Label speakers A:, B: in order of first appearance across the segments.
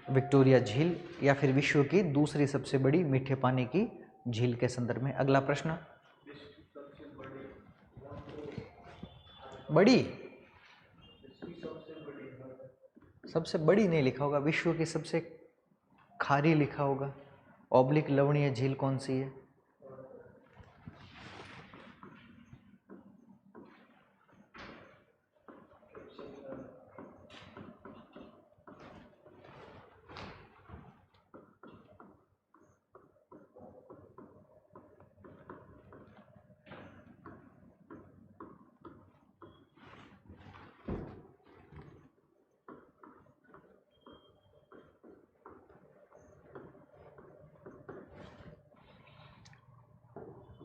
A: Victoria झील या फिर विश्व की दूसरी सबसे बड़ी मीठे पानी की झील के संदर्भ में। अगला प्रश्न, बड़ी, सबसे बड़ी नहीं लिखा होगा, विश्व की सबसे खारी लिखा होगा। ऑब्लिक लवणीय झील कौन सी है?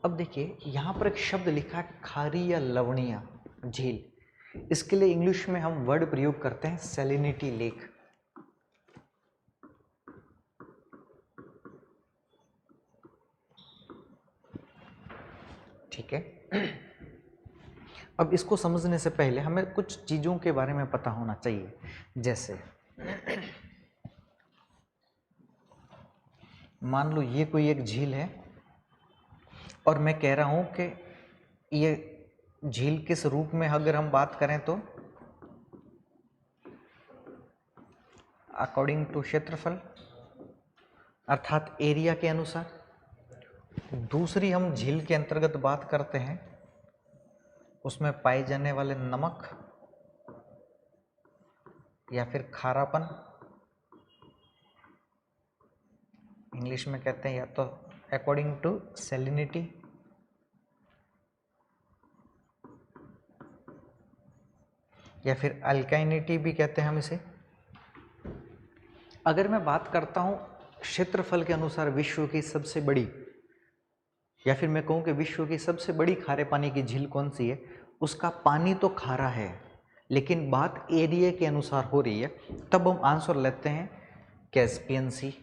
A: अब देखिए यहां पर एक शब्द लिखा है खारी या लवणीय झील। इसके लिए इंग्लिश में हम वर्ड प्रयोग करते हैं सैलिनिटी लेक। ठीक है। अब इसको समझने से पहले हमें कुछ चीजों के बारे में पता होना चाहिए। जैसे मान लो ये कोई एक झील है और मैं कह रहा हूं कि ये झील किस रूप में, अगर हम बात करें तो अकॉर्डिंग टू क्षेत्रफल अर्थात एरिया के अनुसार। दूसरी हम झील के अंतर्गत बात करते हैं उसमें पाए जाने वाले नमक या फिर खारापन, इंग्लिश में कहते हैं या तो अकॉर्डिंग टू सैलिनिटी या फिर अल्काइनिटी भी कहते हैं हम इसे। अगर मैं बात करता हूं क्षेत्रफल के अनुसार विश्व की सबसे बड़ी, या फिर मैं कहूं कि विश्व की सबसे बड़ी खारे पानी की झील कौन सी है, उसका पानी तो खारा है लेकिन बात एरिया के अनुसार हो रही है, तब हम आंसर लेते हैं कैस्पियन सी।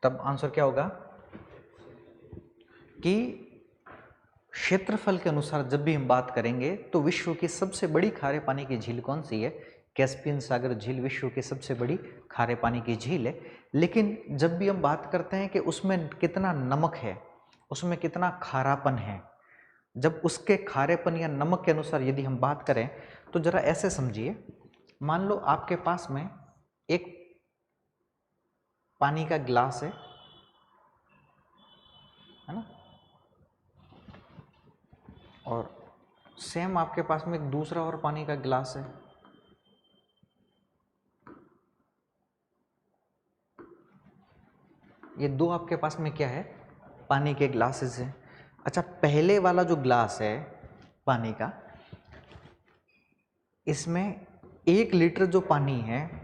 A: तब आंसर क्या होगा कि क्षेत्रफल के अनुसार जब भी हम बात करेंगे तो विश्व की सबसे बड़ी खारे पानी की झील कौन सी है, कैस्पियन सागर झील विश्व की सबसे बड़ी खारे पानी की झील है। लेकिन जब भी हम बात करते हैं कि उसमें कितना नमक है, उसमें कितना खारापन है, जब उसके खारेपन या नमक के अनुसार यदि हम बात करें तो जरा ऐसे समझिए, मान लो आपके पास में एक पानी का गिलास है ना, और सेम आपके पास में एक दूसरा और पानी का गिलास है। ये दो आपके पास में क्या है, पानी के ग्लासेस हैं। अच्छा, पहले वाला जो ग्लास है पानी का, इसमें 1 लीटर जो पानी है,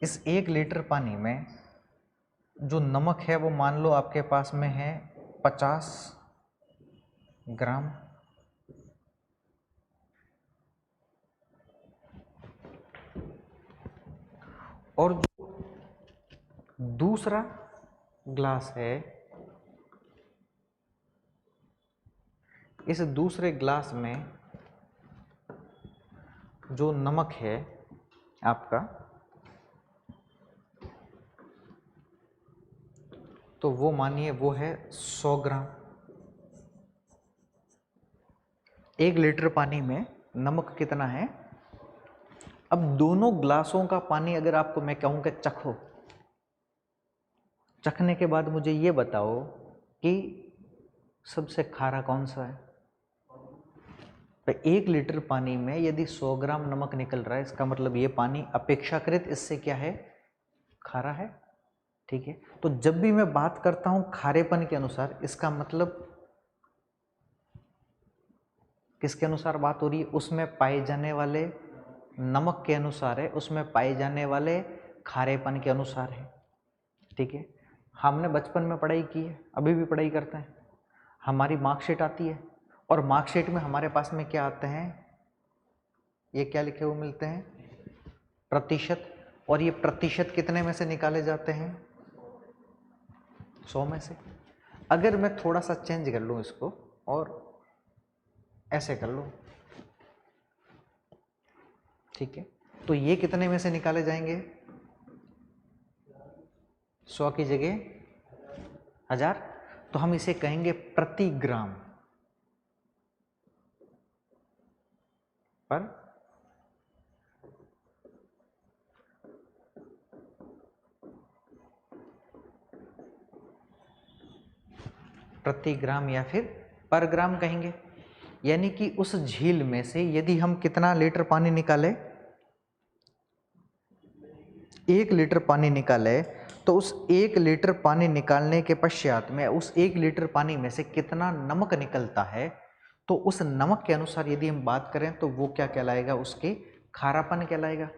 A: इस 1 लीटर पानी में जो नमक है वो मान लो आपके पास में है 50 ग्राम। और जो दूसरा ग्लास है, इस दूसरे ग्लास में जो नमक है आपका, तो वो मानिए वो है 100 ग्राम। 1 लीटर पानी में नमक कितना है। अब दोनों ग्लासों का पानी अगर आपको मैं कहूं कि चखो, चखने के बाद मुझे ये बताओ कि सबसे खारा कौन सा है। तो 1 लीटर पानी में यदि 100 ग्राम नमक निकल रहा है, इसका मतलब ये पानी अपेक्षाकृत इससे क्या है, खारा है। ठीक है, तो जब भी मैं बात करता हूं खारेपन के अनुसार, इसका मतलब किसके अनुसार बात हो रही है, उसमें पाए जाने वाले नमक के अनुसार है, उसमें पाए जाने वाले खारेपन के अनुसार है। ठीक है, हमने बचपन में पढ़ाई की है, अभी भी पढ़ाई करते हैं, हमारी मार्कशीट आती है और मार्कशीट में हमारे पास में क्या आते हैं, ये क्या लिखे हुए मिलते हैं, प्रतिशत। और ये प्रतिशत कितने में से निकाले जाते हैं, 100 में से। अगर मैं थोड़ा सा चेंज कर लूँ इसको और ऐसे कर लूँ, ठीक है, तो ये कितने में से निकाले जाएंगे? 100 की जगह 1000, तो हम इसे कहेंगे प्रति ग्राम पर ग्राम या फिर पर ग्राम कहेंगे। यानी कि उस झील में से यदि हम कितना लीटर पानी निकाले, 1 लीटर पानी निकाले, तो उस 1 लीटर पानी निकालने के पश्चात में उस 1 लीटर पानी में से कितना नमक निकलता है, तो उस नमक के अनुसार यदि हम बात करें तो वो क्या कहलाएगा? उसके खारापन कहलाएगा।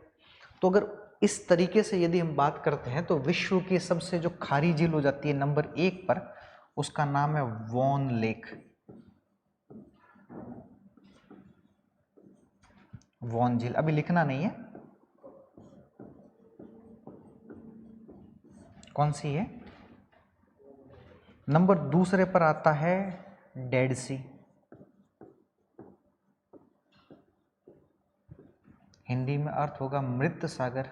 A: तो अगर इस तरीके से यदि हम बात करते हैं तो विश्व की सबसे जो खारी झील हो जाती है नंबर 1 पर, उसका नाम है वॉन लेक। वॉन झील, अभी लिखना नहीं है कौन सी है। नंबर 2 पर आता है डेड सी, हिंदी में अर्थ होगा मृत सागर।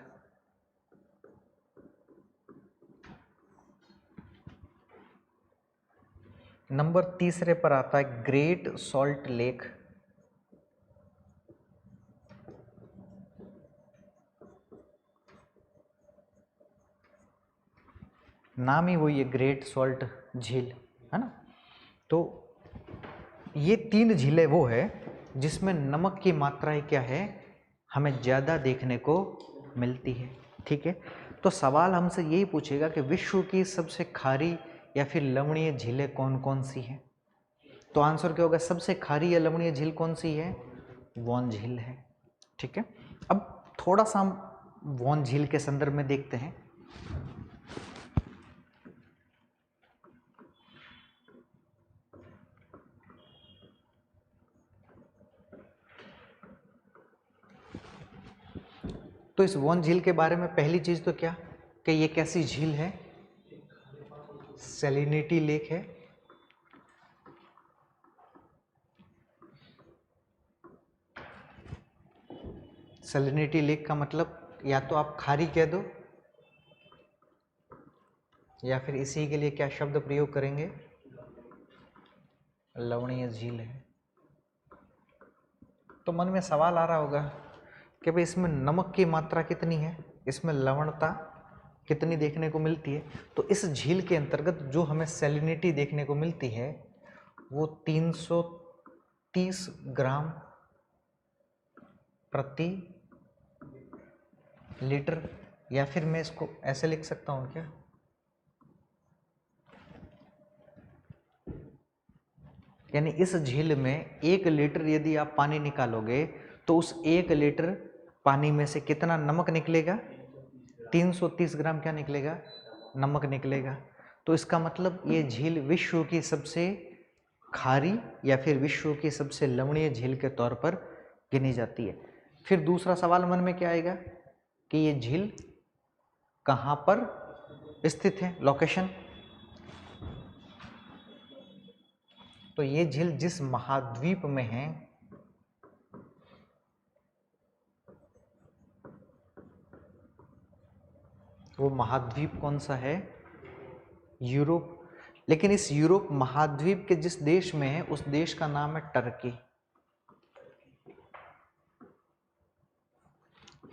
A: नंबर 3 पर आता है ग्रेट सॉल्ट लेक। नाम ही वही है, ग्रेट सॉल्ट झील, है ना। तो ये 3 झीलें वो है जिसमें नमक की मात्रा क्या है, हमें ज़्यादा देखने को मिलती है, ठीक है। तो सवाल हमसे यही पूछेगा कि विश्व की सबसे खारी या फिर लवणीय झीलें कौन कौन सी हैं। तो आंसर क्या होगा? सबसे खारी या लवणीय झील कौन सी है? वॉन झील है, ठीक है। अब थोड़ा सा हम वॉन झील के संदर्भ में देखते हैं। तो इस वॉन झील के बारे में पहली चीज तो क्या कि ये कैसी झील है? सैलिनिटी लेक है। सैलिनिटी लेक का मतलब या तो आप खारी कह दो या फिर इसी के लिए क्या शब्द प्रयोग करेंगे? लवणीय झील है। तो मन में सवाल आ रहा होगा कि भाई इसमें नमक की मात्रा कितनी है, इसमें लवणता कितनी देखने को मिलती है। तो इस झील के अंतर्गत जो हमें सैलिनिटी देखने को मिलती है वो 330 ग्राम प्रति लीटर, या फिर मैं इसको ऐसे लिख सकता हूँ क्या, यानी इस झील में 1 लीटर यदि आप पानी निकालोगे तो उस 1 लीटर पानी में से कितना नमक निकलेगा? 330 ग्राम क्या निकलेगा? नमक निकलेगा। तो इसका मतलब ये झील विश्व की सबसे खारी या फिर विश्व की सबसे लवणीय झील के तौर पर गिनी जाती है। फिर दूसरा सवाल मन में क्या आएगा कि ये झील कहाँ पर स्थित है, लोकेशन। तो ये झील जिस महाद्वीप में है वो महाद्वीप कौन सा है? यूरोप। लेकिन इस यूरोप महाद्वीप के जिस देश में है उस देश का नाम है टर्की।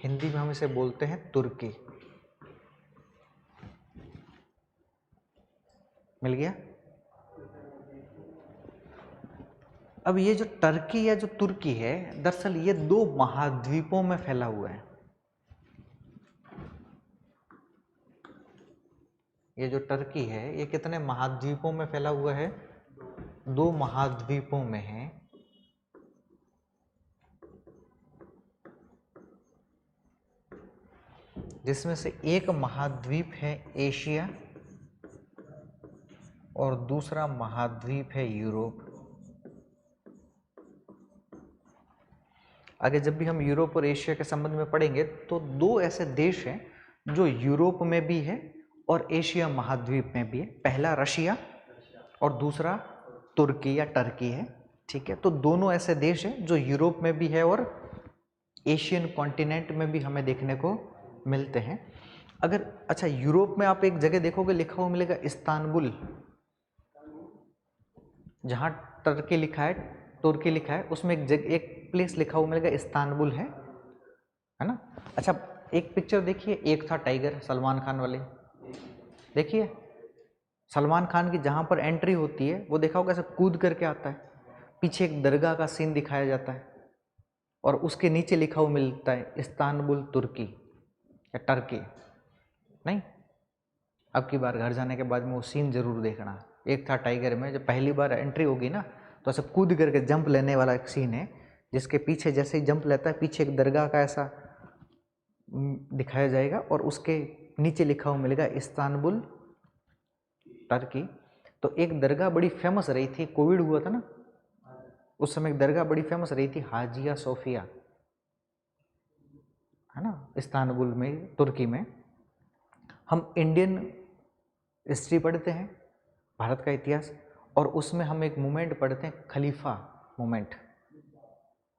A: हिंदी में हम इसे बोलते हैं तुर्की। मिल गया। अब ये जो टर्की या जो तुर्की है, दरअसल ये 2 महाद्वीपों में फैला हुआ है। ये जो टर्की है ये कितने महाद्वीपों में फैला हुआ है? 2 महाद्वीपों में है। जिसमें से एक महाद्वीप है एशिया और दूसरा महाद्वीप है यूरोप। आगे जब भी हम यूरोप और एशिया के संबंध में पढ़ेंगे तो 2 ऐसे देश हैं जो यूरोप में भी है और एशिया महाद्वीप में भी है। पहला रशिया और दूसरा तुर्की या टर्की है। ठीक है, तो दोनों ऐसे देश हैं जो यूरोप में भी है और एशियन कॉन्टिनेंट में भी हमें देखने को मिलते हैं। अगर अच्छा यूरोप में आप एक जगह देखोगे लिखा हुआ मिलेगा इस्तांबुल, जहाँ टर्की लिखा है, तुर्की लिखा है, उसमें एक प्लेस लिखा हुआ मिलेगा इस्तांबुल है ना। अच्छा एक पिक्चर देखिए, एक था टाइगर सलमान खान वाले, देखिए सलमान खान की जहाँ पर एंट्री होती है वो देखा होगा ऐसे कूद करके आता है, पीछे एक दरगाह का सीन दिखाया जाता है और उसके नीचे लिखा हुआ मिलता है इस्तांबुल तुर्की या टर्की। नहीं, अब की बार घर जाने के बाद में वो सीन जरूर देखना। एक था टाइगर में जब पहली बार एंट्री होगी ना तो ऐसे कूद करके जंप लेने वाला एक सीन है, जिसके पीछे जैसे ही जंप लेता है पीछे एक दरगाह का ऐसा दिखाया जाएगा और उसके नीचे लिखा हुआ मिलेगा इस्तांबुल टर्की। तो एक दरगाह बड़ी फेमस रही थी, कोविड हुआ था ना उस समय, एक दरगाह बड़ी फेमस रही थी हाजिया सोफिया, है ना, इस्तांबुल में तुर्की में। हम इंडियन हिस्ट्री पढ़ते हैं, भारत का इतिहास, और उसमें हम एक मूवमेंट पढ़ते हैं खलीफा मूवमेंट,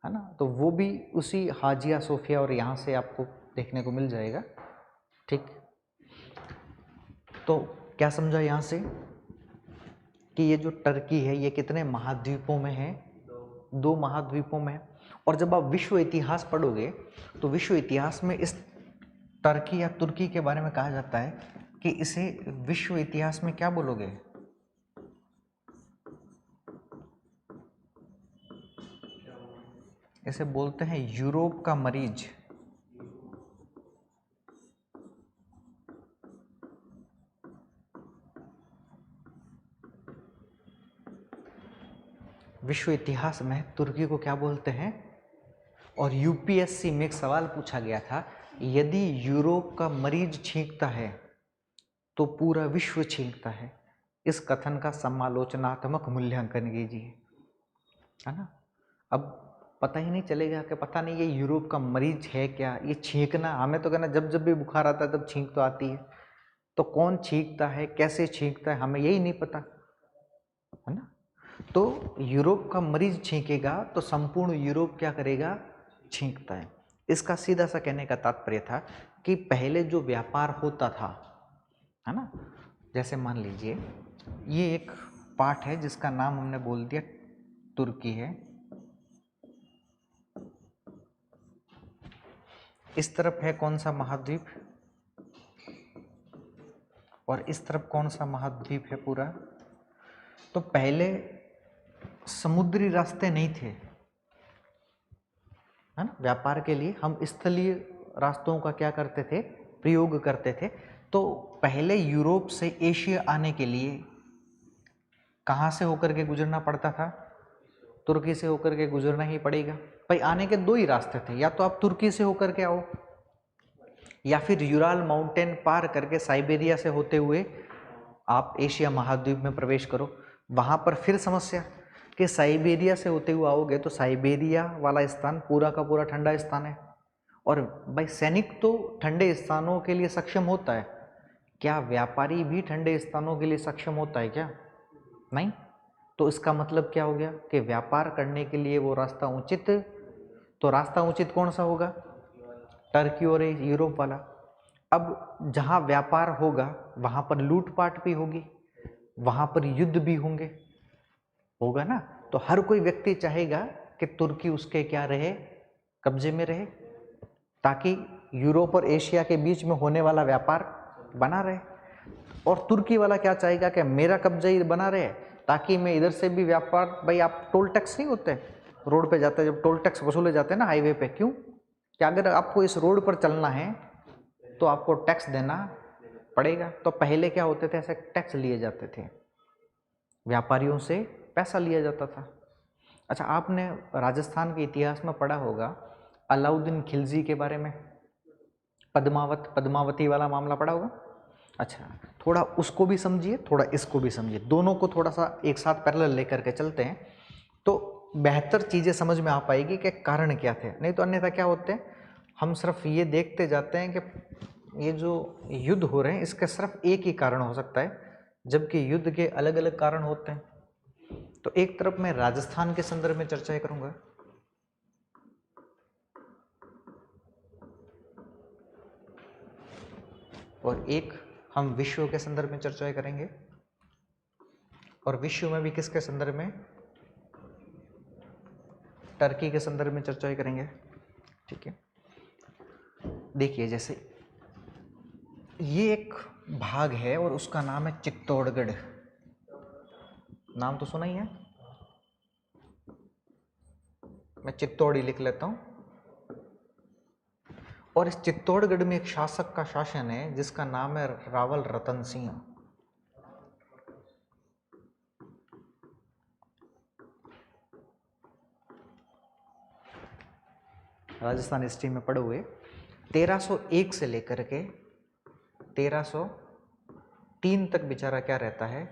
A: है ना, तो वो भी उसी हाजिया सोफिया और यहाँ से आपको देखने को मिल जाएगा। ठीक, तो क्या समझा यहाँ से कि ये जो टर्की है ये कितने महाद्वीपों में है? 2 महाद्वीपों में है। और जब आप विश्व इतिहास पढ़ोगे तो विश्व इतिहास में इस टर्की या तुर्की के बारे में कहा जाता है कि इसे विश्व इतिहास में क्या बोलोगे? इसे बोलते हैं यूरोप का मरीज। विश्व इतिहास में तुर्की को क्या बोलते हैं? और यूपीएससी में एक सवाल पूछा गया था, यदि यूरोप का मरीज छींकता है तो पूरा विश्व छींकता है। इस कथन का समालोचनात्मक मूल्यांकन कीजिए, है ना। अब पता ही नहीं चलेगा कि पता नहीं ये यूरोप का मरीज है क्या, ये छींकना, हमें तो कहना जब जब भी बुखार आता है तब छींक तो आती है, तो कौन छींकता है, कैसे छींकता है, हमें यही नहीं पता, है ना। तो यूरोप का मरीज छींकेगा तो संपूर्ण यूरोप क्या करेगा? छींकता है। इसका सीधा सा कहने का तात्पर्य था कि पहले जो व्यापार होता था, है ना, जैसे मान लीजिए ये एक पार्ट है जिसका नाम हमने बोल दिया तुर्की है, इस तरफ है कौन सा महाद्वीप, और इस तरफ कौन सा महाद्वीप है पूरा। तो पहले समुद्री रास्ते नहीं थे, है ना, व्यापार के लिए हम स्थलीय रास्तों का क्या करते थे? प्रयोग करते थे। तो पहले यूरोप से एशिया आने के लिए कहाँ से होकर के गुजरना पड़ता था? तुर्की से होकर के गुजरना ही पड़ेगा। भाई आने के 2 ही रास्ते थे, या तो आप तुर्की से होकर के आओ या फिर यूराल माउंटेन पार करके साइबेरिया से होते हुए आप एशिया महाद्वीप में प्रवेश करो। वहाँ पर फिर समस्या कि साइबेरिया से होते हुए आओगे तो साइबेरिया वाला स्थान पूरा का पूरा ठंडा स्थान है, और भाई सैनिक तो ठंडे स्थानों के लिए सक्षम होता है, क्या व्यापारी भी ठंडे स्थानों के लिए सक्षम होता है क्या? नहीं। तो इसका मतलब क्या हो गया कि व्यापार करने के लिए वो रास्ता उचित, तो रास्ता उचित कौन सा होगा? टर्की और यूरोप वाला। अब जहाँ व्यापार होगा वहाँ पर लूटपाट भी होगी, वहाँ पर युद्ध भी होंगे, होगा ना। तो हर कोई व्यक्ति चाहेगा कि तुर्की उसके क्या रहे? कब्जे में रहे, ताकि यूरोप और एशिया के बीच में होने वाला व्यापार बना रहे। और तुर्की वाला क्या चाहेगा कि मेरा कब्जा ही बना रहे, ताकि मैं इधर से भी व्यापार, भाई आप टोल टैक्स नहीं होते रोड पे जाते हैं, जब टोल टैक्स वसूले जाते हैं ना हाईवे पे, क्यों? कि अगर आपको इस रोड पर चलना है तो आपको टैक्स देना पड़ेगा। तो पहले क्या होते थे? ऐसे टैक्स लिए जाते थे, व्यापारियों से पैसा लिया जाता था। अच्छा आपने राजस्थान के इतिहास में पढ़ा होगा अलाउद्दीन खिलजी के बारे में, पद्मावती वाला मामला पढ़ा होगा। अच्छा थोड़ा उसको भी समझिए, थोड़ा इसको भी समझिए, दोनों को थोड़ा सा एक साथ पैरेलल लेकर के चलते हैं तो बेहतर चीज़ें समझ में आ पाएगी कि कारण क्या थे। नहीं तो अन्यथा क्या होते हैं, हम सिर्फ ये देखते जाते हैं कि ये जो युद्ध हो रहे हैं इसका सिर्फ एक ही कारण हो सकता है जबकि युद्ध के अलग अलग कारण होते हैं। तो एक तरफ मैं राजस्थान के संदर्भ में चर्चाएं करूंगा, और एक हम विश्व के संदर्भ में चर्चाएं करेंगे, और विश्व में भी किसके संदर्भ में, टर्की के संदर्भ में चर्चाएं करेंगे। ठीक है, देखिए जैसे ये एक भाग है और उसका नाम है चित्तौड़गढ़। नाम तो सुना ही है, मैं चित्तौड़ ही लिख लेता हूं। और इस चित्तौड़गढ़ में एक शासक का शासन है जिसका नाम है रावल रतन सिंह। राजस्थान हिस्ट्री में पढ़े हुए 1301 से लेकर के 1303 तक बेचारा क्या रहता है,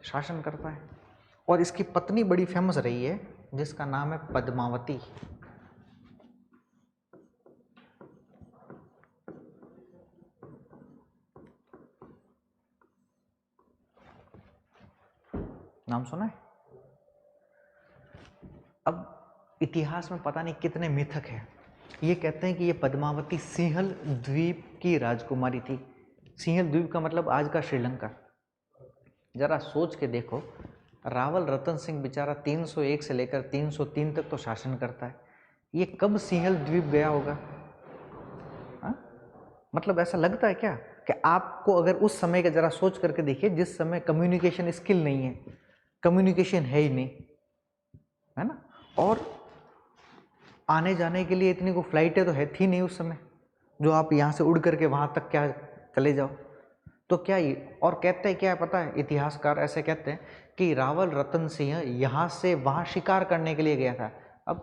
A: शासन करता है। और इसकी पत्नी बड़ी फेमस रही है जिसका नाम है पद्मावती। नाम सुना है। अब इतिहास में पता नहीं कितने मिथक हैं। ये कहते हैं कि ये पद्मावती सिंहल द्वीप की राजकुमारी थी। सिंहल द्वीप का मतलब आज का श्रीलंका। जरा सोच के देखो, रावल रतन सिंह बेचारा 301 से लेकर 303 तक तो शासन करता है, ये कब सिंहल द्वीप गया होगा? हा? मतलब ऐसा लगता है क्या कि आपको अगर उस समय का जरा सोच करके देखिए, जिस समय कम्युनिकेशन स्किल नहीं है, कम्युनिकेशन है ही नहीं, है ना, और आने जाने के लिए इतनी को फ्लाइटें तो है थी नहीं उस समय, जो आप यहाँ से उड़ करके वहाँ तक क्या चले जाओ। तो क्या ये, और कहते हैं क्या है पता है, इतिहासकार ऐसे कहते हैं कि रावल रतन सिंह यहाँ से वहाँ शिकार करने के लिए गया था। अब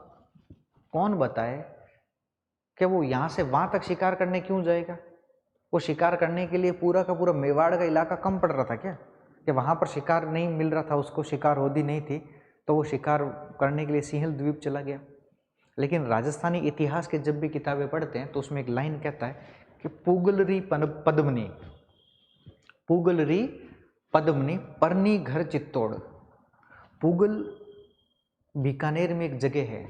A: कौन बताए कि वो यहाँ से वहाँ तक शिकार करने क्यों जाएगा? वो शिकार करने के लिए पूरा का पूरा मेवाड़ का इलाका कम पड़ रहा था क्या, कि वहाँ पर शिकार नहीं मिल रहा था उसको, शिकार होती नहीं थी, तो वो शिकार करने के लिए सिंहल द्वीप चला गया। लेकिन राजस्थानी इतिहास के जब भी किताबें पढ़ते हैं तो उसमें एक लाइन कहता है कि पुगलरी पद्मनी, पुगलरी पद्मनी परनी घर चित्तौड़। पुगल बीकानेर में एक जगह है,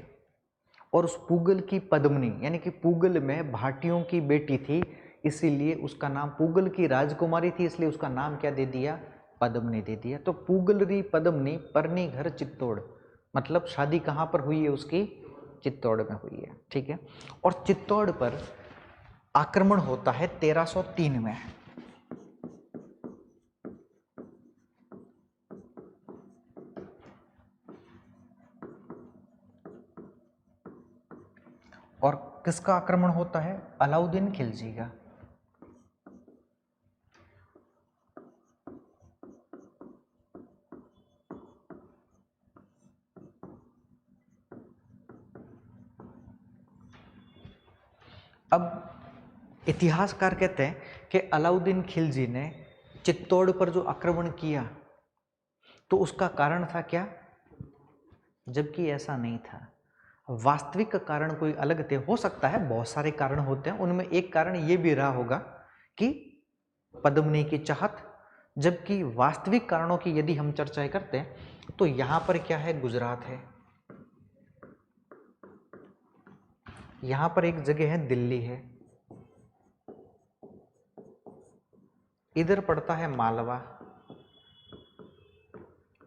A: और उस पुगल की पद्मनी यानी कि पुगल में भाटियों की बेटी थी, इसीलिए उसका नाम, पुगल की राजकुमारी थी इसलिए उसका नाम क्या दे दिया, पद्मनी दे दिया। तो पुगलरी पद्मनी परनी घर चित्तौड़, मतलब शादी कहाँ पर हुई है उसकी, चित्तौड़ में हुई है। ठीक है, और चित्तौड़ पर आक्रमण होता है 1303 में। और किसका आक्रमण होता है, अलाउद्दीन खिलजी का। अब इतिहासकार कहते हैं कि अलाउद्दीन खिलजी ने चित्तौड़ पर जो आक्रमण किया तो उसका कारण था क्या, जबकि ऐसा नहीं था। वास्तविक कारण कोई अलग थे, हो सकता है बहुत सारे कारण होते हैं, उनमें एक कारण ये भी रहा होगा कि पद्मनी की चाहत। जबकि वास्तविक कारणों की यदि हम चर्चाएं करते हैं तो यहां पर क्या है, गुजरात है, यहां पर एक जगह है दिल्ली है, इधर पड़ता है मालवा।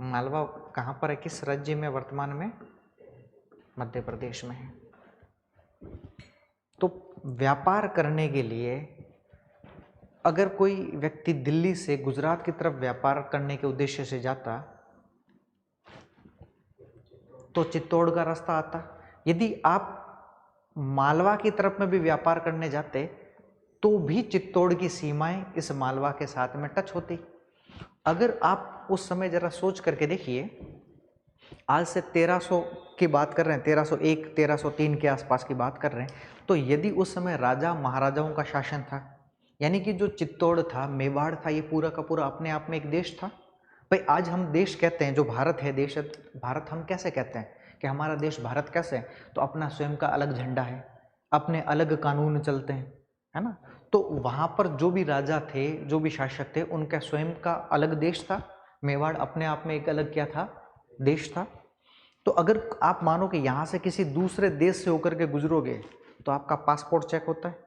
A: मालवा कहां पर है, किस राज्य में वर्तमान में, मध्य प्रदेश में है। तो व्यापार करने के लिए अगर कोई व्यक्ति दिल्ली से गुजरात की तरफ व्यापार करने के उद्देश्य से जाता तो चित्तौड़ का रास्ता आता। यदि आप मालवा की तरफ में भी व्यापार करने जाते तो भी चित्तौड़ की सीमाएं इस मालवा के साथ में टच होती। अगर आप उस समय जरा सोच करके देखिए, आज से 1300 की बात कर रहे हैं, 1301 1303 के आसपास की बात कर रहे हैं, तो यदि उस समय राजा महाराजाओं का शासन था, यानी कि जो चित्तौड़ था, मेवाड़ था, ये पूरा का पूरा अपने आप में एक देश था। भाई आज हम देश कहते हैं, जो भारत है, देश भारत हम कैसे कहते हैं कि हमारा देश भारत कैसे है, तो अपना स्वयं का अलग झंडा है, अपने अलग कानून चलते हैं, है ना। तो वहां पर जो भी राजा थे, जो भी शासक थे, उनका स्वयं का अलग देश था। मेवाड़ अपने आप में एक अलग क्या था, देश था। तो अगर आप मानो कि यहाँ से किसी दूसरे देश से होकर के गुजरोगे तो आपका पासपोर्ट चेक होता है,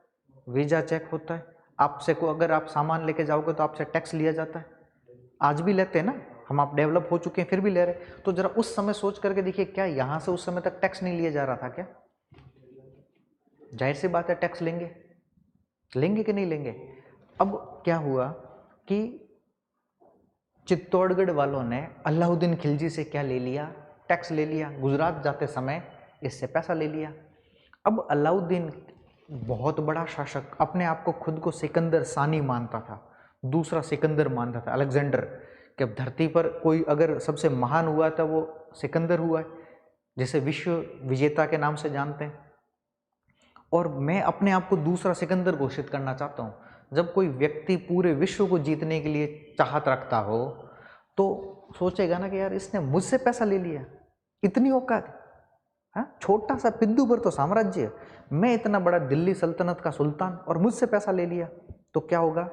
A: वीजा चेक होता है, आपसे को अगर आप सामान लेके जाओगे तो आपसे टैक्स लिया जाता है। आज भी लेते हैं ना हम, आप डेवलप हो चुके हैं फिर भी ले रहे। तो जरा उस समय सोच करके देखिए, क्या यहाँ से उस समय तक टैक्स नहीं लिया जा रहा था क्या? जाहिर सी बात है टैक्स लेंगे, लेंगे कि नहीं लेंगे। अब क्या हुआ कि चित्तौड़गढ़ वालों ने अलाउद्दीन खिलजी से क्या ले लिया, टैक्स ले लिया। गुजरात जाते समय इससे पैसा ले लिया। अब अलाउद्दीन बहुत बड़ा शासक, अपने आप को खुद को सिकंदर सानी मानता था, दूसरा सिकंदर मानता था, अलेक्जेंडर, कि अब धरती पर कोई अगर सबसे महान हुआ था वो सिकंदर हुआ है, जिसे विश्व विजेता के नाम से जानते हैं। और मैं अपने आप को दूसरा सिकंदर घोषित करना चाहता हूँ। जब कोई व्यक्ति पूरे विश्व को जीतने के लिए चाहत रखता हो तो सोचेगा ना कि यार इसने मुझसे पैसा ले लिया, इतनी औकात। हाँ, छोटा सा पिद्दू भर तो साम्राज्य, मैं इतना बड़ा दिल्ली सल्तनत का सुल्तान और मुझसे पैसा ले लिया। तो क्या होगा,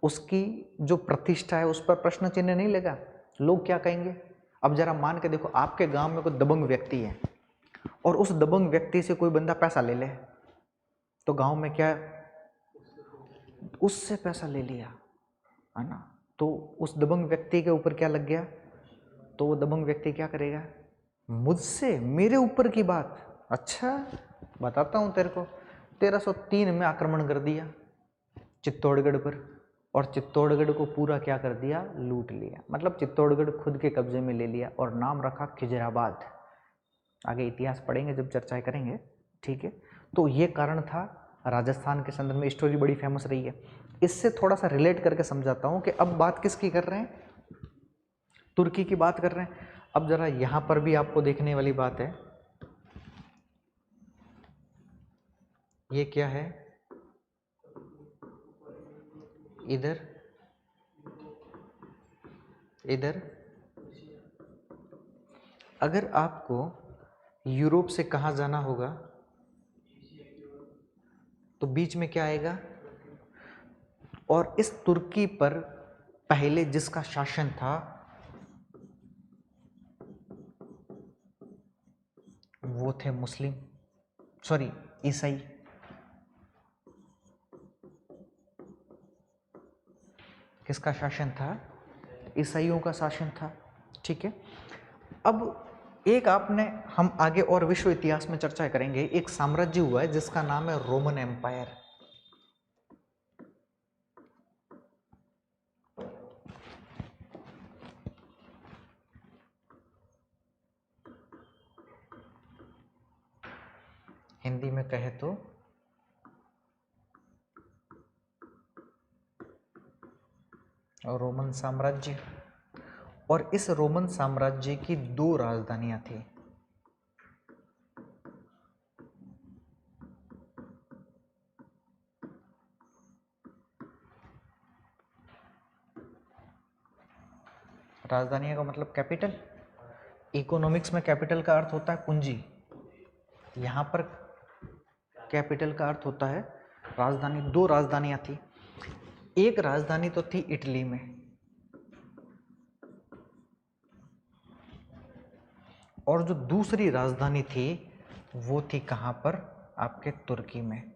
A: उसकी जो प्रतिष्ठा है उस पर प्रश्न चिन्ह नहीं लगा, लोग क्या कहेंगे। अब जरा मान के देखो, आपके गांव में कोई दबंग व्यक्ति है और उस दबंग व्यक्ति से कोई बंदा पैसा ले ले, तो गांव में क्या, उससे पैसा ले लिया, है ना। तो उस दबंग व्यक्ति के ऊपर क्या लग गया, तो वो दबंग व्यक्ति क्या करेगा, मुझसे मेरे ऊपर की बात, अच्छा बताता हूँ तेरे को। 1303 में आक्रमण कर दिया चित्तौड़गढ़ पर, और चित्तौड़गढ़ को पूरा क्या कर दिया, लूट लिया। मतलब चित्तौड़गढ़ खुद के कब्जे में ले लिया और नाम रखा खिजराबाद। आगे इतिहास पढ़ेंगे जब चर्चाएं करेंगे, ठीक है। तो ये कारण था राजस्थान के संदर्भ में, स्टोरी बड़ी फेमस रही है। इससे थोड़ा सा रिलेट करके समझाता हूँ कि अब बात किसकी कर रहे हैं, तुर्की की बात कर रहे हैं। अब जरा यहाँ पर भी आपको देखने वाली बात है, ये क्या है, इधर इधर अगर आपको यूरोप से कहाँ जाना होगा तो बीच में क्या आएगा, और इस तुर्की पर पहले जिसका शासन था वो थे मुस्लिम, सॉरी ईसाई। किसका शासन था, ईसाइयों का शासन था, ठीक है। अब एक आपने, हम आगे और विश्व इतिहास में चर्चा करेंगे, एक साम्राज्य हुआ है जिसका नाम है रोमन एम्पायर। हिंदी में कहे तो रोमन साम्राज्य। और इस रोमन साम्राज्य की 2 राजधानियां थी। राजधानियों का मतलब कैपिटल। इकोनॉमिक्स में कैपिटल का अर्थ होता है पूंजी, यहाँ पर कैपिटल का अर्थ होता है राजधानी। 2 राजधानियां थी, एक राजधानी तो थी इटली में, और जो दूसरी राजधानी थी वो थी कहाँ पर, आपके तुर्की में।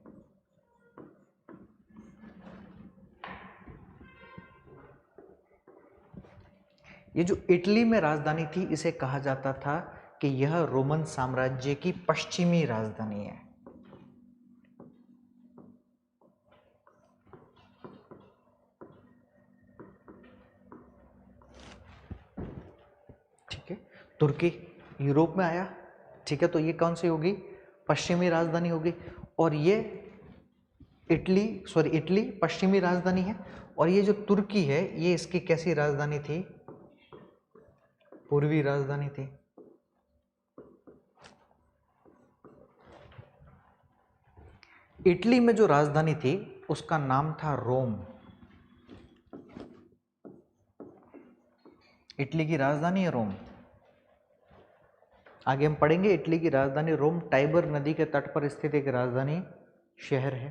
A: ये जो इटली में राजधानी थी इसे कहा जाता था कि यह रोमन साम्राज्य की पश्चिमी राजधानी है। ठीक है, तुर्की यूरोप में आया, ठीक है, तो ये कौन सी होगी, पश्चिमी राजधानी होगी। और ये इटली पश्चिमी राजधानी है, और ये जो तुर्की है ये इसकी कैसी राजधानी थी, पूर्वी राजधानी थी। इटली में जो राजधानी थी उसका नाम था रोम। इटली की राजधानी है रोम। आगे हम पढ़ेंगे, इटली की राजधानी रोम टाइबर नदी के तट पर स्थित एक राजधानी शहर है।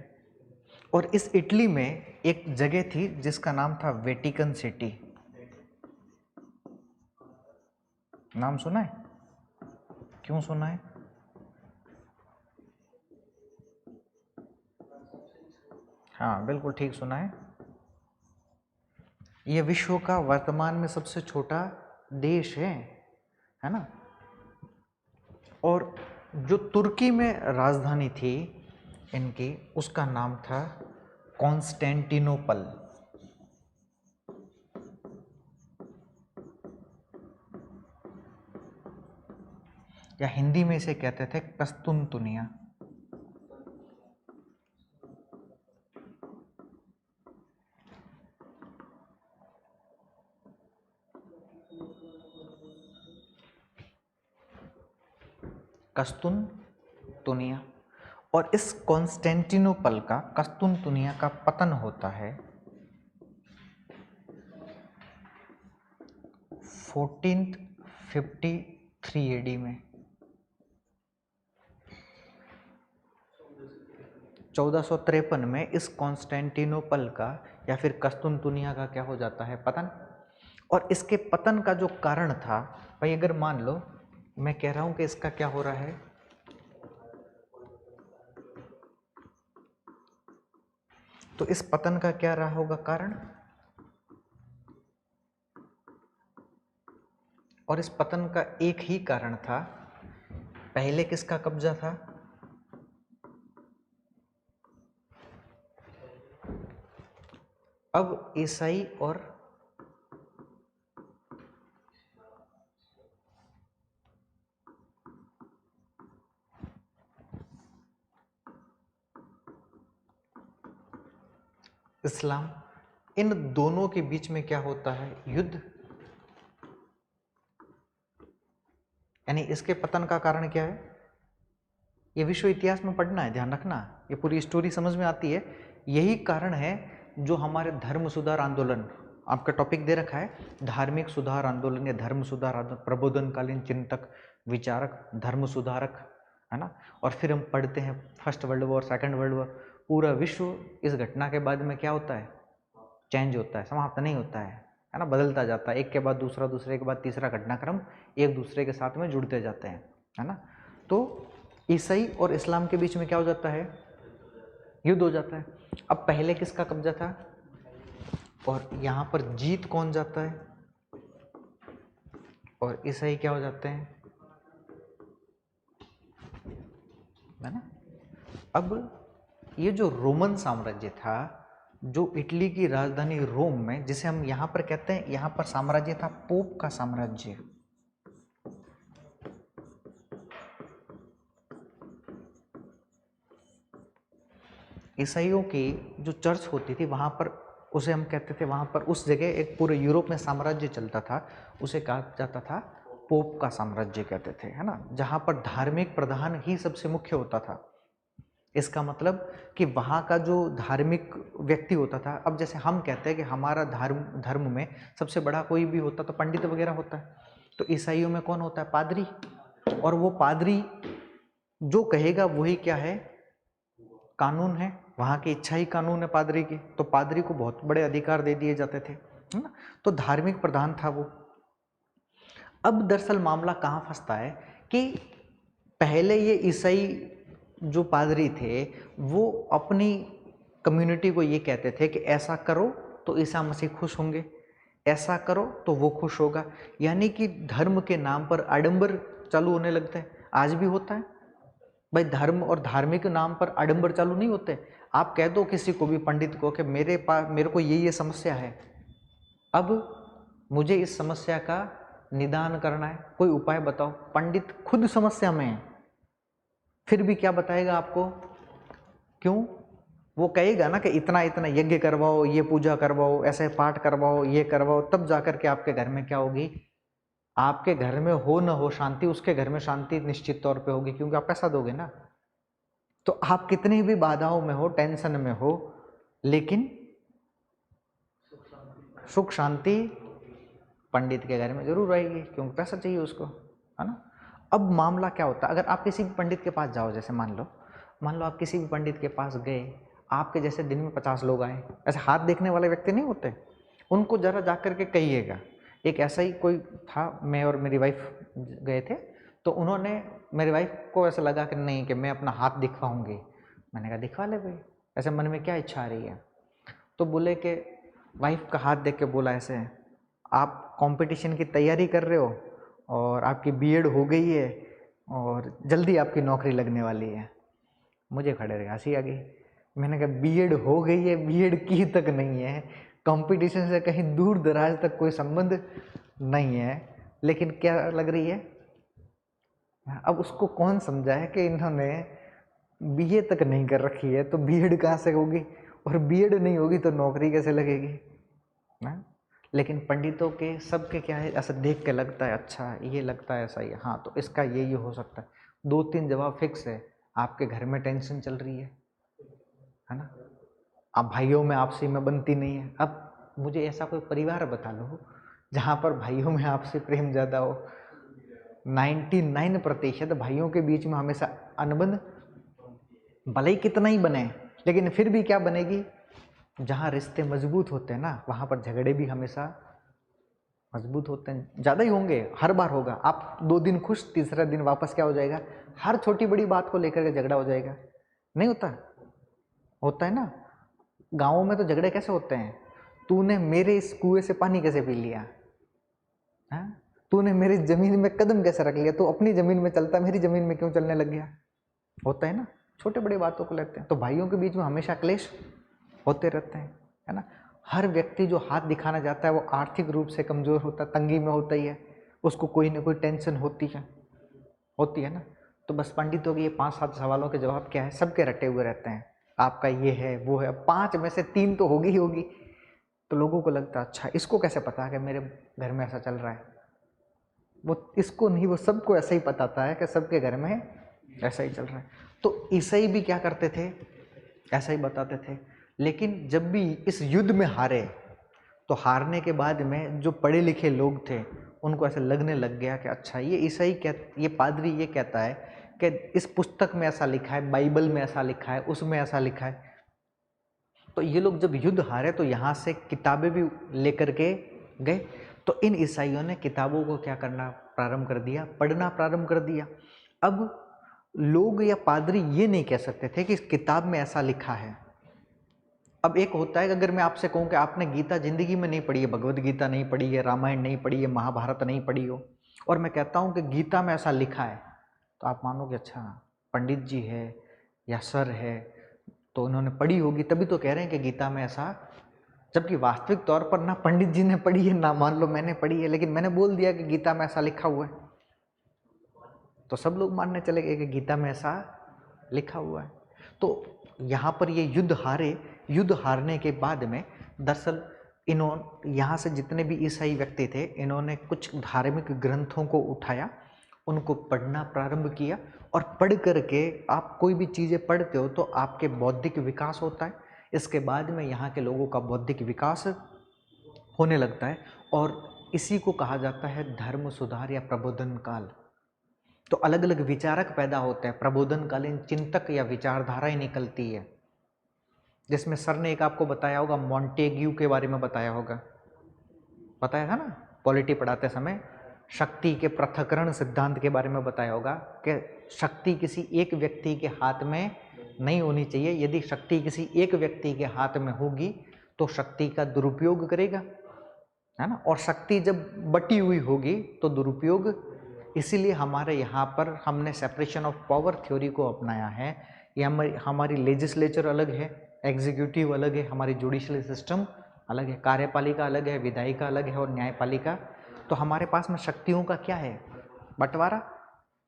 A: और इस इटली में एक जगह थी जिसका नाम था वेटिकन सिटी। नाम सुना है? क्यों सुना है? हाँ बिल्कुल ठीक सुना है। ये विश्व का वर्तमान में सबसे छोटा देश है ना। और जो तुर्की में राजधानी थी इनकी, उसका नाम था कॉन्स्टेंटिनोपल, या हिंदी में इसे कहते थे कस्तुनतुनिया। कस्तुनतुनिया। और इस कॉन्स्टेंटिनोपल का, कस्तुनतुनिया का पतन होता है 1453 एडी में। 1453 में इस कॉन्स्टेंटिनोपल का या फिर कस्तुनतुनिया का क्या हो जाता है? पतन। और इसके पतन का जो कारण था भाई, अगर मान लो मैं कह रहा हूं कि इसका क्या हो रहा है, तो इस पतन का क्या रहा होगा कारण? और इस पतन का एक ही कारण था, पहले किसका कब्जा था? अब ईसाई और इस्लाम, इन दोनों के बीच में क्या होता है? युद्ध। यानी इसके पतन का कारण क्या है? ये विश्व इतिहास में पढ़ना है, ध्यान रखना, ये पूरी स्टोरी समझ में आती है। यही कारण है जो हमारे धर्म सुधार आंदोलन, आपका टॉपिक दे रखा है धार्मिक सुधार आंदोलन या धर्म सुधार आंदोलन, प्रबोधनकालीन चिंतक, विचारक, धर्म सुधारक, है ना। और फिर हम पढ़ते हैं first world war, second world war, पूरा विश्व इस घटना के बाद में क्या होता है? चेंज होता है, समाप्त नहीं होता है ना, बदलता जाता है, एक के बाद दूसरा, दूसरे के बाद तीसरा घटनाक्रम एक दूसरे के साथ में जुड़ते जाते हैं, है ना। तो ईसाई और इस्लाम के बीच में क्या हो जाता है? युद्ध हो जाता है। अब पहले किसका कब्जा था और यहाँ पर जीत कौन जाता है? और ईसाई क्या हो जाते हैं, है ना। अब ये जो रोमन साम्राज्य था, जो इटली की राजधानी रोम में, जिसे हम यहाँ पर कहते हैं, यहाँ पर साम्राज्य था पोप का साम्राज्य। ईसाइयों की जो चर्च होती थी वहाँ पर, उसे हम कहते थे, वहाँ पर उस जगह एक पूरे यूरोप में साम्राज्य चलता था, उसे कहा जाता था पोप का साम्राज्य कहते थे, है ना, जहाँ पर धार्मिक प्रधान ही सबसे मुख्य होता था। इसका मतलब कि वहाँ का जो धार्मिक व्यक्ति होता था, अब जैसे हम कहते हैं कि हमारा धर्म में सबसे बड़ा कोई भी होता तो पंडित वगैरह होता है, तो ईसाइयों में कौन होता है? पादरी। और वो पादरी जो कहेगा वही क्या है? कानून है, वहाँ की इच्छा ही कानून है पादरी की। तो पादरी को बहुत बड़े अधिकार दे दिए जाते थे, है ना। तो धार्मिक प्रधान था वो। अब दरअसल मामला कहाँ फंसता है कि पहले ये ईसाई जो पादरी थे वो अपनी कम्युनिटी को ये कहते थे कि ऐसा करो तो ईसा मसीह खुश होंगे, ऐसा करो तो वो खुश होगा। यानी कि धर्म के नाम पर आडंबर चालू होने लगते हैं। आज भी होता है भाई, धर्म और धार्मिक नाम पर आडंबर चालू नहीं होते। आप कह दो किसी को भी, पंडित को, कि मेरे को ये समस्या है, अब मुझे इस समस्या का निदान करना है, कोई उपाय बताओ। पंडित खुद समस्या में है, फिर भी क्या बताएगा आपको? क्यों? वो कहेगा ना कि इतना इतना यज्ञ करवाओ, ये पूजा करवाओ, ऐसे पाठ करवाओ, ये करवाओ, तब जाकर के आपके घर में क्या होगी? आपके घर में हो न हो शांति, उसके घर में शांति निश्चित तौर पे होगी, क्योंकि आप पैसा दोगे ना। तो आप कितनी भी बाधाओं में हो, टेंशन में हो, लेकिन सुख शांति पंडित के घर में जरूर रहेगी, क्योंकि पैसा चाहिए उसको, है ना। अब मामला क्या होता है, अगर आप किसी भी पंडित के पास जाओ, जैसे मान लो आप किसी भी पंडित के पास गए, आपके जैसे दिन में 50 लोग आए, ऐसे हाथ देखने वाले व्यक्ति नहीं होते, उनको जरा जा कर के कहिएगा। एक ऐसा ही कोई था, मैं और मेरी वाइफ गए थे, तो उन्होंने, मेरी वाइफ को ऐसा लगा कि नहीं कि मैं अपना हाथ दिखवाऊंगी। मैंने कहा दिखवा ले भाई, ऐसे मन में क्या इच्छा आ रही है। तो बोले कि वाइफ का हाथ देख के बोला ऐसे, आप कंपटीशन की तैयारी कर रहे हो और आपकी बीएड हो गई है और जल्दी आपकी नौकरी लगने वाली है। मुझे खड़े रहे हंसी आ गई। मैंने कहा बीएड हो गई है, बीएड की तक नहीं है, कंपटीशन से कहीं दूर दराज तक कोई संबंध नहीं है, लेकिन क्या लग रही है। अब उसको कौन समझाए कि इन्होंने बीए तक नहीं कर रखी है तो बीएड कहाँ से होगी, और बीएड नहीं होगी तो नौकरी कैसे लगेगी ना। लेकिन पंडितों के सबके क्या है, ऐसा देख के लगता है अच्छा ये लगता है ऐसा ही, हाँ तो इसका ये हो सकता है, 2-3 जवाब फिक्स है। आपके घर में टेंशन चल रही है ना, आप भाइयों में आपसी में बनती नहीं है। अब मुझे ऐसा कोई परिवार बता लो जहाँ पर भाइयों में आपसी प्रेम ज़्यादा हो। 99% भाइयों के बीच में हमेशा अनबन, भले ही कितना ही बने, लेकिन फिर भी क्या बनेगी, जहाँ रिश्ते मजबूत होते हैं ना वहाँ पर झगड़े भी हमेशा मजबूत होते हैं, ज़्यादा ही होंगे, हर बार होगा। आप 2 दिन खुश, तीसरा दिन वापस क्या हो जाएगा, हर छोटी बड़ी बात को लेकर के झगड़ा हो जाएगा। नहीं होता, होता है ना। गाँवों में तो झगड़े कैसे होते हैं, तूने मेरे इस कुएं से पानी कैसे पी लिया, हाँ, तूने मेरी जमीन में कदम कैसे रख लिया, तो अपनी जमीन में चलता मेरी जमीन में क्यों चलने लग गया। होता है ना, छोटे बड़े बातों को लेते हैं। तो भाइयों के बीच में हमेशा क्लेश होते रहते हैं, है ना। हर व्यक्ति जो हाथ दिखाना चाहता है वो आर्थिक रूप से कमजोर होता है, तंगी में होता ही है, उसको कोई ना कोई टेंशन होती है ना। तो बस पंडितों के ये 5-7 सवालों के जवाब क्या है, सबके रटे हुए रहते हैं, आपका ये है वो है, 5 में से 3 तो होगी ही होगी। तो लोगों को लगता है अच्छा इसको कैसे पता है कि मेरे घर में ऐसा चल रहा है। वो इसको नहीं, वो सबको ऐसा ही पता था है कि सबके घर में ऐसा ही चल रहा है। तो ईसाई भी क्या करते थे, ऐसा ही बताते थे। लेकिन जब भी इस युद्ध में हारे, तो हारने के बाद में जो पढ़े लिखे लोग थे उनको ऐसा लगने लग गया कि अच्छा ये ईसाई ये पादरी ये कहता है कि इस पुस्तक में ऐसा लिखा है, बाइबल में ऐसा लिखा है, उसमें ऐसा लिखा है। तो ये लोग जब युद्ध हारे तो यहाँ से किताबें भी लेकर के गए। तो इन ईसाइयों ने किताबों को क्या करना प्रारंभ कर दिया, पढ़ना प्रारंभ कर दिया। अब लोग या पादरी ये नहीं कह सकते थे कि इस किताब में ऐसा लिखा है। अब एक होता है कि अगर मैं आपसे कहूँ कि आपने गीता जिंदगी में नहीं पढ़ी है, भगवद गीता नहीं पढ़ी है, रामायण नहीं पढ़ी है, महाभारत नहीं पढ़ी हो, और मैं कहता हूँ कि गीता में ऐसा लिखा है, तो आप मानोगे अच्छा पंडित जी है या सर है तो उन्होंने पढ़ी होगी तभी तो कह रहे हैं कि गीता में ऐसा, जबकि वास्तविक तौर पर ना पंडित जी ने पढ़ी है ना मान लो मैंने पढ़ी है, लेकिन मैंने बोल दिया कि गीता में ऐसा लिखा हुआ है, तो सब लोग मानने चले गए कि गीता में ऐसा लिखा हुआ है। तो यहाँ पर ये युद्ध हारने के बाद में दरअसल यहाँ से जितने भी ईसाई व्यक्ति थे, इन्होंने कुछ धार्मिक ग्रंथों को उठाया, उनको पढ़ना प्रारंभ किया, और पढ़ करके आप कोई भी चीज़ें पढ़ते हो तो आपके बौद्धिक विकास होता है। इसके बाद में यहाँ के लोगों का बौद्धिक विकास होने लगता है, और इसी को कहा जाता है धर्म सुधार या प्रबोधन काल। तो अलग अलग विचारक पैदा होते हैं, प्रबोधनकालीन चिंतक या विचारधाराएं निकलती है, जिसमें सर ने एक आपको बताया होगा, मॉन्टेग्यू के बारे में बताया होगा, बताया था ना पॉलिटी पढ़ाते समय, शक्ति के पृथक्करण सिद्धांत के बारे में बताया होगा कि शक्ति किसी एक व्यक्ति के हाथ में नहीं होनी चाहिए, यदि शक्ति किसी एक व्यक्ति के हाथ में होगी तो शक्ति का दुरुपयोग करेगा, है ना, और शक्ति जब बटी हुई होगी तो दुरुपयोग। इसीलिए हमारे यहाँ पर हमने सेपरेशन ऑफ पावर थ्योरी को अपनाया है। ये हमारी लेजिस्लेचर अलग है, एग्जीक्यूटिव अलग है, हमारी जुडिशियल सिस्टम अलग है, कार्यपालिका अलग है, विधायिका अलग है और न्यायपालिका। तो हमारे पास में शक्तियों का क्या है, बंटवारा।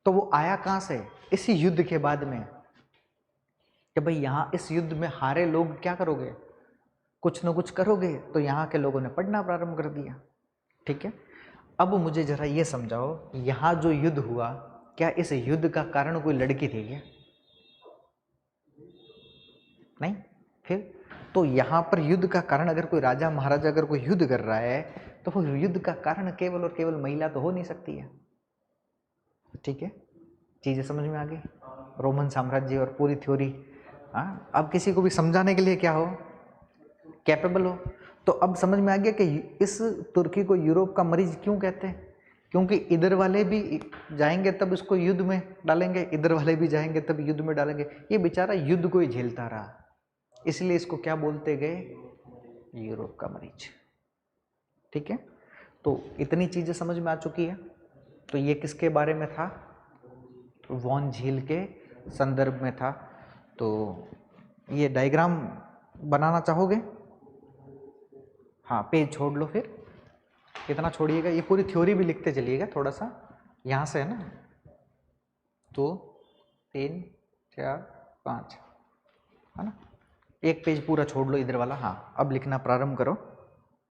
A: तो वो आया कहाँ से, इसी युद्ध के बाद में, कि भाई यहाँ इस युद्ध में हारे लोग क्या करोगे, कुछ न कुछ करोगे। तो यहाँ के लोगों ने पढ़ना प्रारंभ कर दिया। ठीक है, अब मुझे जरा ये समझाओ, यहाँ जो युद्ध हुआ, क्या इस युद्ध का कारण कोई लड़की थी क्या? नहीं। फिर तो यहाँ पर युद्ध का कारण, अगर कोई राजा महाराजा अगर कोई युद्ध कर रहा है तो वो युद्ध का कारण केवल और केवल महिला तो हो नहीं सकती है। ठीक है, चीजें समझ में आ गई। रोमन साम्राज्य और पूरी थ्योरी हाँ, अब किसी को भी समझाने के लिए क्या हो, कैपेबल हो। तो अब समझ में आ गया कि इस तुर्की को यूरोप का मरीज क्यों कहते हैं, क्योंकि इधर वाले भी जाएंगे तब इसको युद्ध में डालेंगे, इधर वाले भी जाएंगे तब युद्ध में डालेंगे, ये बेचारा युद्ध को ही झेलता रहा, इसलिए इसको क्या बोलते गए, यूरोप का मरीज। ठीक है, तो इतनी चीजें समझ में आ चुकी है। तो ये किसके बारे में था, वॉन झील के संदर्भ में था। तो ये डायग्राम बनाना चाहोगे, हाँ पेज छोड़ लो, फिर कितना छोड़िएगा, ये पूरी थ्योरी भी लिखते चलिएगा थोड़ा सा, यहाँ से है ना, 2 3 4 5, है ना, एक पेज पूरा छोड़ लो इधर वाला। हाँ अब लिखना प्रारंभ करो।